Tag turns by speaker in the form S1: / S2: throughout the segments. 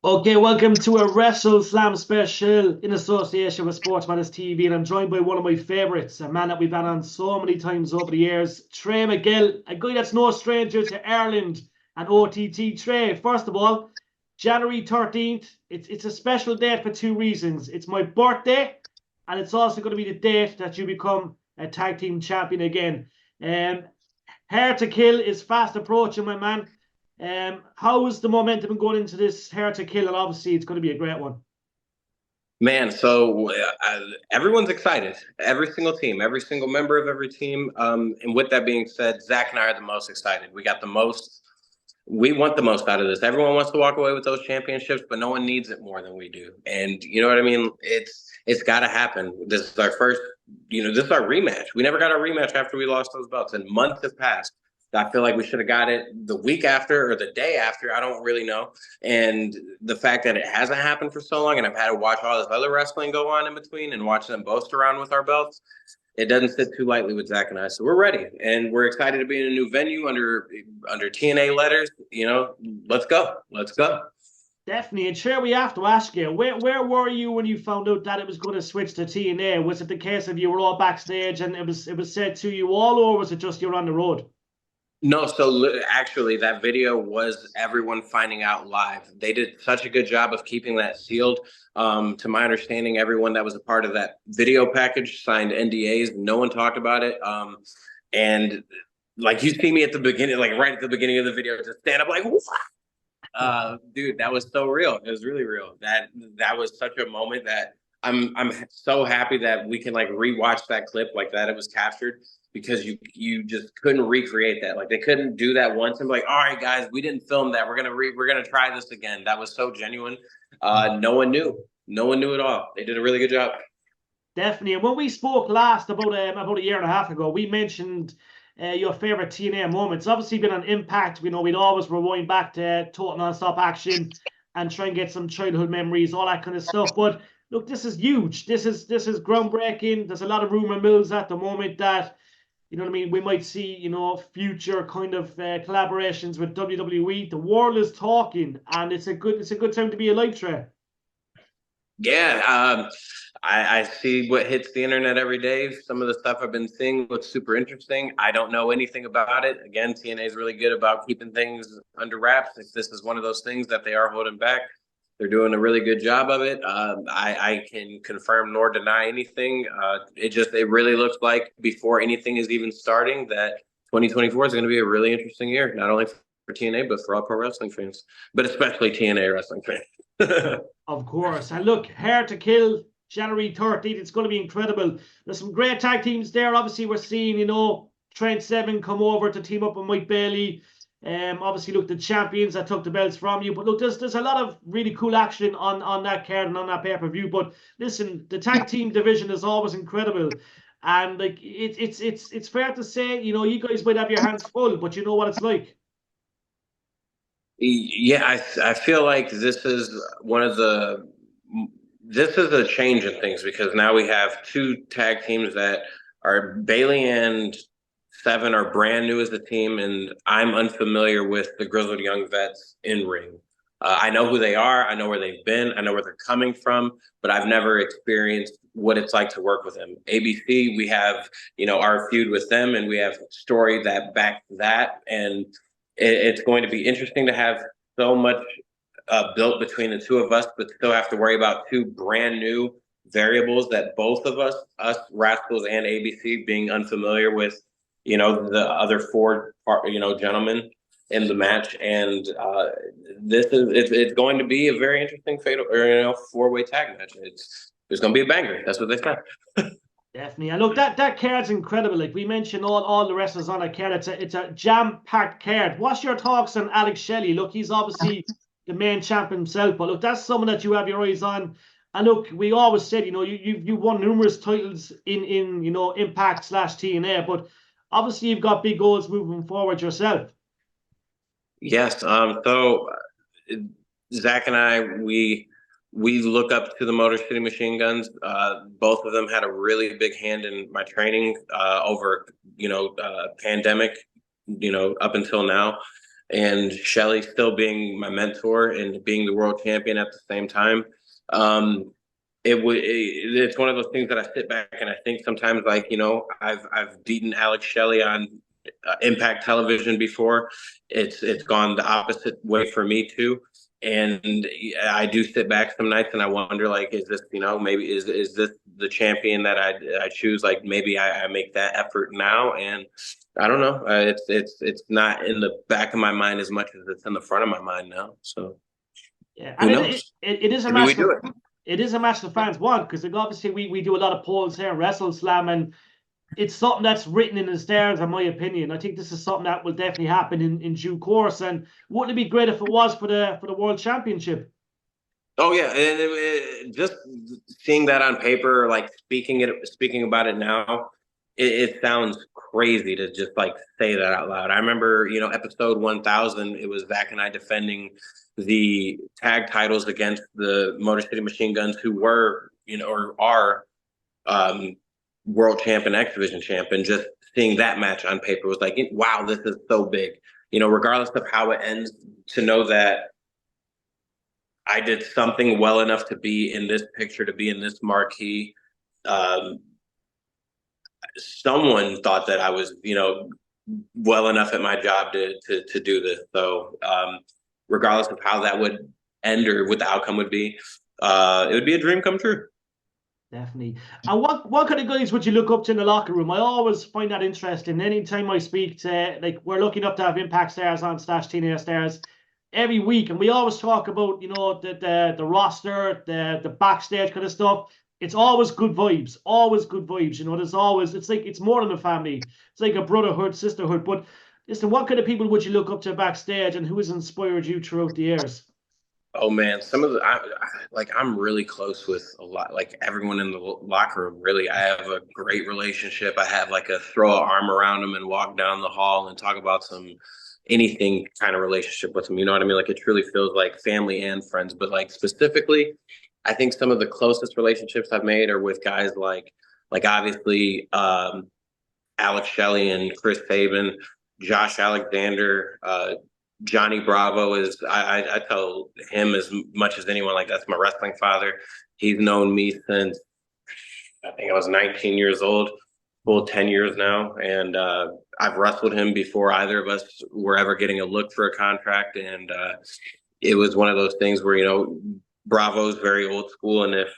S1: Okay, welcome to a WrestleSlam special in association with Sports Matters TV, and I'm joined by one of my favourites, a man that we've had on so many times over the years, Trey Miguel, a guy that's no stranger to Ireland and OTT. Trey, first of all, January 13th, it's a special date for two reasons. It's my birthday, and it's also going to be the date that you become a tag team champion again. Um, Hair to Kill is fast approaching, my man. How is the momentum going into this Hair to Kill? And obviously, it's going to be a great one.
S2: Man, everyone's excited. Every single team, every single member of every team. And with that being said, Zach and I are the most excited. We got the most. We want the most out of this. Everyone wants to walk away with those championships, but no one needs it more than we do. And you know what I mean? It's got to happen. This is our first. This is our rematch. We never got our rematch after we lost those belts, and months have passed. I feel like we should have got it the week after or the day after. I don't really know. And the fact that it hasn't happened for so long, and I've had to watch all this other wrestling go on in between and watch them boast around with our belts, it doesn't sit too lightly with Zach and I. So we're ready, and we're excited to be in a new venue under TNA letters. Let's go, let's go.
S1: Definitely. And sure, we have to ask you, where were you when you found out that it was going to switch to TNA? Was it the case of you were all backstage and it was said to you all, or was it just you're on the road?
S2: No, actually, that video was everyone finding out live. They did such a good job of keeping that sealed. To my understanding, everyone that was a part of that video package signed NDAs. No one talked about it. And like you see me at the beginning, like right at the beginning of the video, just stand up like, what? Dude, that was so real. It was really real. That was such a moment that I'm so happy that we can like rewatch that clip like that. It was captured because you just couldn't recreate that. Like they couldn't do that once and be like, all right, guys, we didn't film that. We're gonna try this again. That was so genuine. No one knew. No one knew at all. They did a really good job.
S1: Definitely. And when we spoke last about a year and a half ago, we mentioned your favorite TNA moments. Obviously, been an Impact. We know we'd always rewind back to total non-stop action and try and get some childhood memories, all that kind of stuff. But look, this is huge. This is groundbreaking. There's a lot of rumor mills at the moment that you know what I mean. We might see future kind of collaborations with WWE. The world is talking, and it's a good time to be alive, Trey.
S2: Yeah, I see what hits the internet every day. Some of the stuff I've been seeing looks super interesting. I don't know anything about it. Again, TNA is really good about keeping things under wraps. If this is one of those things that they are holding back, they're doing a really good job of it. I can confirm nor deny anything. It really looks like before anything is even starting that 2024 is going to be a really interesting year, not only for TNA but for all pro wrestling fans, but especially TNA wrestling fans.
S1: Of course. And look, Hair to Kill, January 13th. It's going to be incredible. There's some great tag teams there. Obviously, we're seeing, Trent Seven come over to team up with Mike Bailey. Obviously, look, the champions that took the belts from you. But look, there's a lot of really cool action on that card and on that pay-per-view. But listen, the tag team division is always incredible. And like it's fair to say, you guys might have your hands full, but you know what it's like.
S2: Yeah, I feel like this is a change in things because now we have two tag teams that are Bailey and Seven are brand new as a team, and I'm unfamiliar with the Grizzled Young Vets in ring. I know who they are, I know where they've been, I know where they're coming from, but I've never experienced what it's like to work with them. ABC, we have our feud with them, and we have story that back that, and it's going to be interesting to have so much built between the two of us, but still have to worry about two brand new variables that both of us Rascals and ABC, being unfamiliar with, the other four, gentlemen in the match, and it's going to be a very interesting fatal or four-way tag match. It's going to be a banger. That's what they said.
S1: Definitely. And look, that card's incredible. Like we mentioned, all the wrestlers on that card. It's a jam-packed card. What's your thoughts on Alex Shelley? Look, he's obviously the main champ himself, but look, that's someone that you have your eyes on. And look, we always said, you won numerous titles in Impact slash TNA, but obviously you've got big goals moving forward yourself.
S2: Yes. Zach and I, we look up to the Motor City Machine Guns. Both of them had a really big hand in my training over pandemic, up until now. and Shelly still being my mentor and being the world champion at the same time. Um, it's one of those things that I sit back and I think sometimes, like, I've beaten Alex Shelley on Impact Television before. It's gone the opposite way for me too. And I do sit back some nights and I wonder, like, is this, maybe is this the champion that I choose? Like, maybe I make that effort now. And I don't know. It's not in the back of my mind as much as it's in the front of my mind now. So
S1: Yeah,
S2: who
S1: and
S2: knows?
S1: it is a
S2: Maybe we
S1: match
S2: do
S1: the
S2: it.
S1: it is a match the fans want, because obviously we do a lot of polls here in WrestleSlam, and it's something that's written in the stars, in my opinion. I think this is something that will definitely happen in due course. And wouldn't it be great if it was for the World Championship?
S2: Oh yeah, and just seeing that on paper, like speaking about it now, it sounds crazy to just like say that out loud. I remember, episode 1000, it was Zach and I defending the tag titles against the Motor City Machine Guns, who were, or are, um, world champ and X Division champ, and just seeing that match on paper was like, wow, this is so big. Regardless of how it ends, to know that I did something well enough to be in this picture, to be in this marquee. Um, Someone thought that I was, well enough at my job to do this. So, regardless of how that would end or what the outcome would be, it would be a dream come true.
S1: Definitely. And what kind of guys would you look up to in the locker room? I always find that interesting. Anytime I speak to, like, we're lucky enough to have Impact Stars on slash TNA Stars every week, and we always talk about, the roster, the backstage kind of stuff. It's always good vibes, always good vibes. There's always, it's like, it's more than a family. It's like a brotherhood, sisterhood. But listen, what kind of people would you look up to backstage, and who has inspired you throughout the years?
S2: Oh man, some of like I'm really close with a lot, like everyone in the locker room. Really, I have a great relationship. I have like a throw an arm around them and walk down the hall and talk about some anything kind of relationship with them. You know what I mean? Like it truly feels like family and friends. But like specifically, I think some of the closest relationships I've made are with guys like obviously Alex Shelley and Chris Sabin, Josh Alexander, Johnny Bravo is I tell him as much as anyone, like that's my wrestling father. He's known me since I think I was 19 years old, full 10 years now, and I've wrestled him before either of us were ever getting a look for a contract, and it was one of those things where Bravo's very old school, and if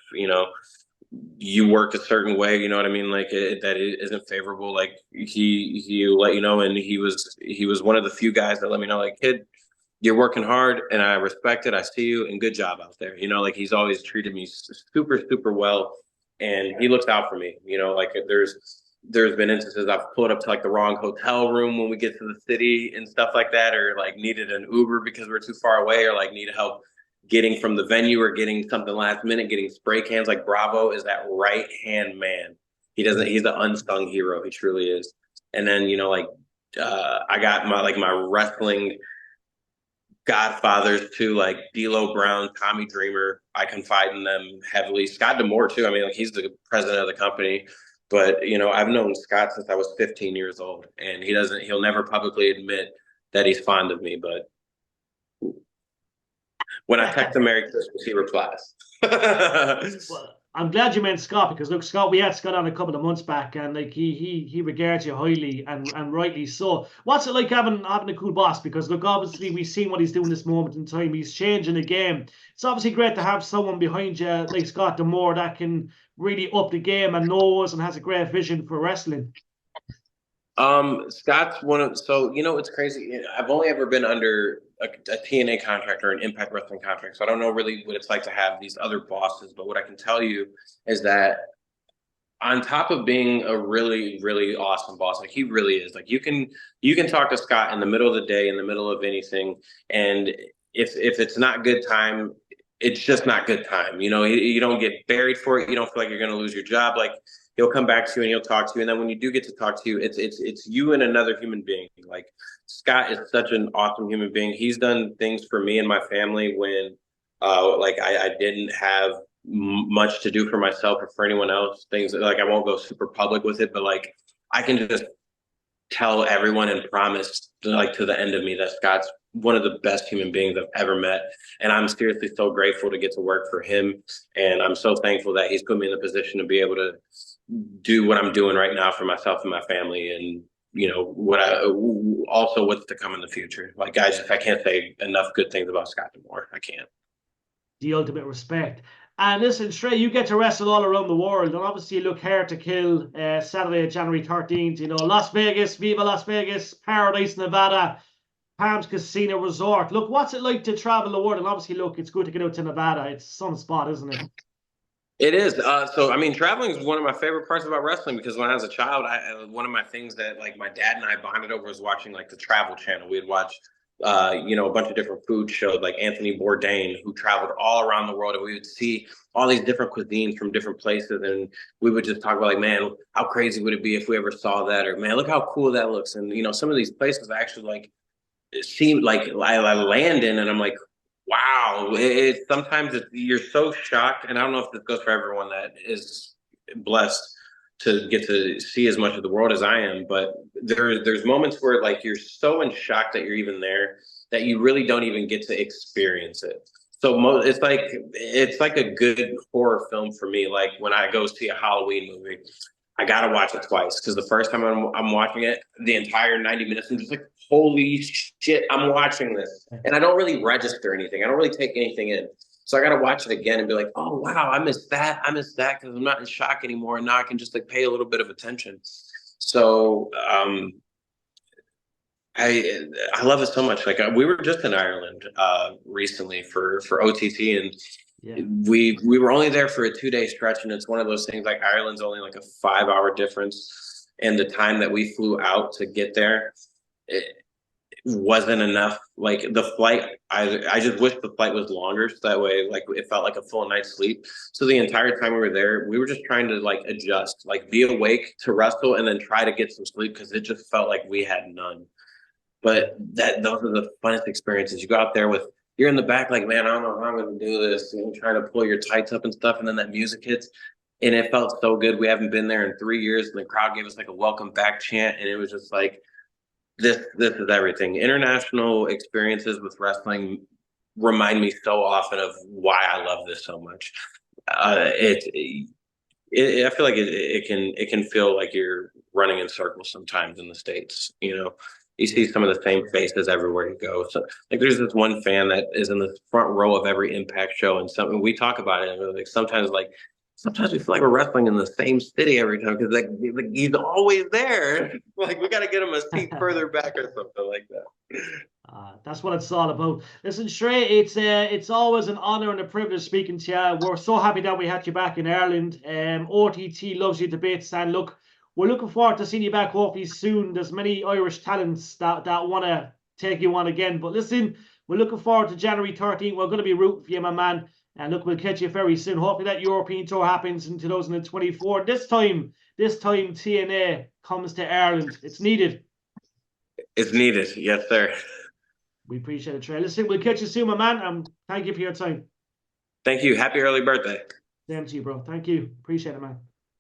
S2: you work a certain way, you know what I mean, like that it isn't favorable, like he let you know, and he was one of the few guys that let me know, like, kid, you're working hard and I respect it. I see you and good job out there. Like he's always treated me super, super well. And he looks out for me, like there's been instances I've pulled up to like the wrong hotel room when we get to the city and stuff like that, or like needed an Uber because we're too far away, or like need help getting from the venue or getting something last minute, getting spray cans. Like Bravo is that right hand man. He's the unsung hero. He truly is. And then, I got my wrestling godfathers too, like D'Lo Brown, Tommy Dreamer. I confide in them heavily. Scott D'Amore too. I mean, like he's the president of the company, but I've known Scott since I was 15 years old, and he'll never publicly admit that he's fond of me, but when I text him Merry Christmas, he replies.
S1: Well, I'm glad you meant Scott, because look, Scott, we had Scott on a couple of months back, and like he regards you highly, and rightly so. What's it like having a cool boss? Because look, obviously we've seen what he's doing this moment in time. He's changing the game. It's obviously great to have someone behind you like Scott D'Amore that can really up the game and knows and has a great vision for wrestling.
S2: Scott's so it's crazy. I've only ever been under a TNA contract or an Impact Wrestling contract, so I don't know really what it's like to have these other bosses. But what I can tell you is that on top of being a really, really awesome boss, like he really is, like you can talk to Scott in the middle of the day, in the middle of anything, and if it's not good time, it's just not good time. You don't get buried for it. You don't feel like you're going to lose your job. Like he'll come back to you and he'll talk to you. And then when you do get to talk to you, it's you and another human being. Like Scott is such an awesome human being. He's done things for me and my family when like I didn't have much to do for myself or for anyone else. Things like I won't go super public with it, but like I can just tell everyone and promise like to the end of me that Scott's one of the best human beings I've ever met. And I'm seriously so grateful to get to work for him. And I'm so thankful that he's put me in the position to be able to do what I'm doing right now for myself and my family. And, you know, also what's to come in the future. Like, guys, I can't say enough good things about Scott D'Amore. I can't.
S1: The ultimate respect. And listen, Trey, you get to wrestle all around the world, and obviously you look Hard to Kill Saturday, January 13th. You know, Las Vegas, Viva Las Vegas, Paradise, Nevada, Palms Casino Resort. Look, what's it like to travel the world? And obviously, look, it's good to get out to Nevada. It's some spot, isn't it?
S2: It is. So, I mean, traveling is one of my favorite parts about wrestling because when I was a child, one of my things that like my dad and I bonded over was watching like the Travel Channel. We'd watch, you know, a bunch of different food shows like Anthony Bourdain, who traveled all around the world, and we would see all these different cuisines from different places, and we would just talk about like, man, how crazy would it be if we ever saw that, or man, look how cool that looks, and you know, some of these places actually like it seemed like I land in, and I'm like, wow. Sometimes you're so shocked, and I don't know if this goes for everyone that is blessed to get to see as much of the world as I am, but there's moments where like you're so in shock that you're even there that you really don't even get to experience it. So it's like a good horror film for me. Like when I go see a Halloween movie, I gotta watch it twice because the first time I'm watching it, the entire 90 minutes, I'm just like, holy shit, I'm watching this. And I don't really register anything. I don't really take anything in. So I gotta watch it again and be like, oh wow, I missed that. I missed that because I'm not in shock anymore. And now I can just like pay a little bit of attention. So I love it so much. Like we were just in Ireland recently for OTT, and
S1: Yeah.
S2: we were only there for a 2-day stretch, and it's one of those things like Ireland's only like a 5-hour difference, and the time that we flew out to get there, it wasn't enough. Like the flight, I just wish the flight was longer, so that way like it felt like a full night's sleep. So the entire time we were there, we were just trying to like adjust, like be awake to wrestle, and then try to get some sleep because it just felt like we had none. But those are the funnest experiences. You go out there with you're in the back like, man, I don't know how I'm gonna do this, and trying to pull your tights up and stuff, and then that music hits, and it felt so good. We haven't been there in 3 years, and the crowd gave us like a welcome back chant, and it was just like this is everything. International experiences with wrestling remind me so often of why I love this so much. I feel like it can feel like you're running in circles sometimes in the States. You know, you see some of the same faces everywhere you go. So like there's this one fan that is in the front row of every Impact show, and something we talk about it, and we're like sometimes we feel like we're wrestling in the same city every time because like he's always there. Like we got to get him a seat further back or something like that.
S1: That's what it's all about. Listen, Shrey, it's always an honor and a privilege speaking to you. We're so happy that we had you back in Ireland. OTT loves you to bits, and look, we're looking forward to seeing you back hopefully soon. There's many Irish talents that want to take you on again. But listen, we're looking forward to January 13th. We're going to be rooting for you, my man. And look, we'll catch you very soon. Hopefully that European tour happens in 2024. This time TNA comes to Ireland. It's needed.
S2: It's needed, yes, sir.
S1: We appreciate it, Trey. Listen, we'll catch you soon, my man. Thank you for your time.
S2: Thank you. Happy early birthday.
S1: Same to you, bro. Thank you. Appreciate it, man.